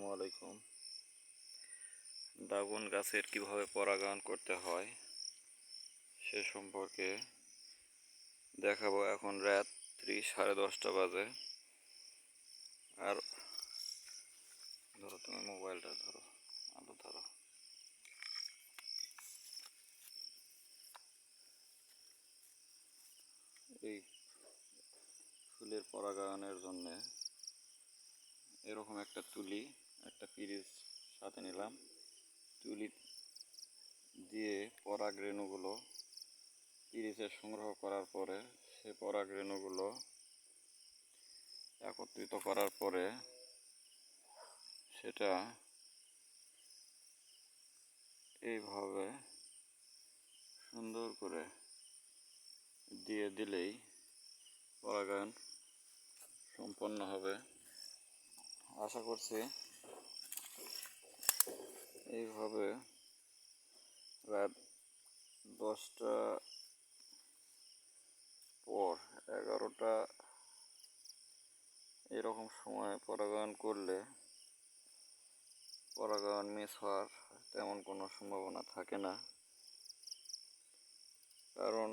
আসসালামু আলাইকুম। ড্রাগন গাছের কিভাবে পরাগায়ন করতে হয় সে সম্পর্কে দেখাবো। এখন রাত্রি 10:30 বাজে। আর ধরো, তুমি মোবাইলটা ধরো, আলো ধরো। এই ফুলের পরাগায়নের জন্য এরকম একটা তুলি, একটা পিরিচ সাথে নিলাম। তুলি দিয়ে পরাগ রেণুগুলো পিরিচে সংগ্রহ করার পরে সে পরাগ রেণুগুলো একত্রিত করার পরে সেটা এইভাবে সুন্দর করে দিয়ে দিলেই পরাগায়ন সম্পন্ন হবে। আশা করছি এইভাবে রাত 10টা পর 11টা এরকম সময় পরাগায়ন করলে পরাগায়ন মিস হওয়ার তেমন কোনো সম্ভাবনা থাকে না। কারণ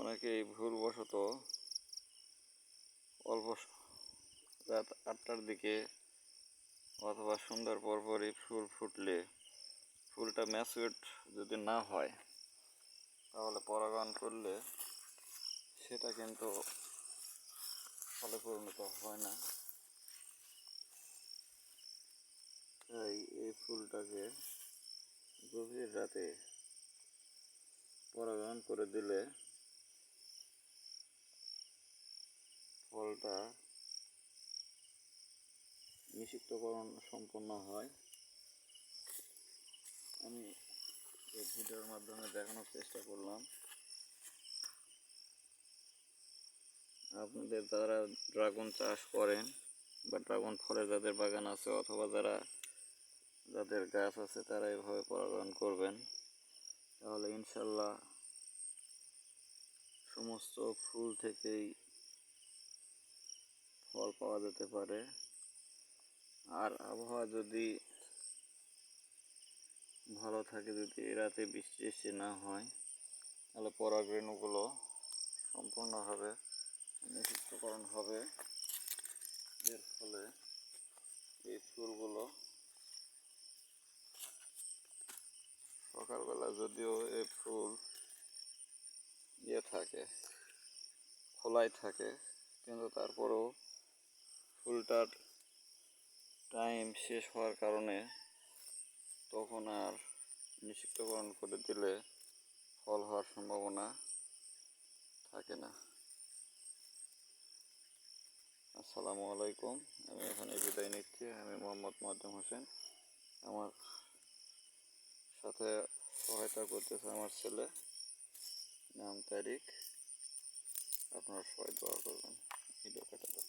অনেকেই ভুলবশত অল্প রাত 8টার দিকে অথবা সন্ধ্যার পরপরই ফুল ফুটলে ফুলটা ম্যাচিউরড যদি না হয় তাহলে পরাগায়ন করলে সেটা কিন্তু ফলে পরিণত হয় না। তাই এই ফুলটাকে গভীর রাতে পরাগায়ন করে দিলে ফলটা নিষিক্তকরণ সম্পন্ন হয়। আমি এই ভিডিওর মাধ্যমে দেখানোর চেষ্টা করলাম। আপনাদের যারা ড্রাগন চাষ করেন বা ড্রাগন ফলের যাদের বাগান আছে অথবা যাদের গাছ আছে তারা এভাবে পরাগায়ন করবেন, তাহলে ইনশাল্লাহ সমস্ত ফুল থেকেই ফল পাওয়া যেতে পারে। আর আবহাওয়া যদি ভালো থাকে, যদি এ রাতে বৃষ্টি না হয়, তাহলে পরাগ রেণুগুলো সম্পূর্ণভাবে নিষিক্তকরণ হবে। এর ফলে এই ফুলগুলো সকালবেলা যদিও এই ফুল থাকে, খোলাই থাকে, কিন্তু তারপরেও ফুলটার টাইম শেষ হওয়ার কারণে তখন আর নিষিক্তকরণ করে দিলে ফল হওয়ার সম্ভাবনা থাকে না। আসসালামু আলাইকুম। আমি এখানে বিদায় নিচ্ছি। আমি মোহাম্মদ মোয়াজ্জেম হোসেন। আমার সাথে সহায়তা করতেছে আমার ছেলে, নাম তারিক। আপনারা সবাই দোয়া করবেন। ভিডিও কেটে দেন।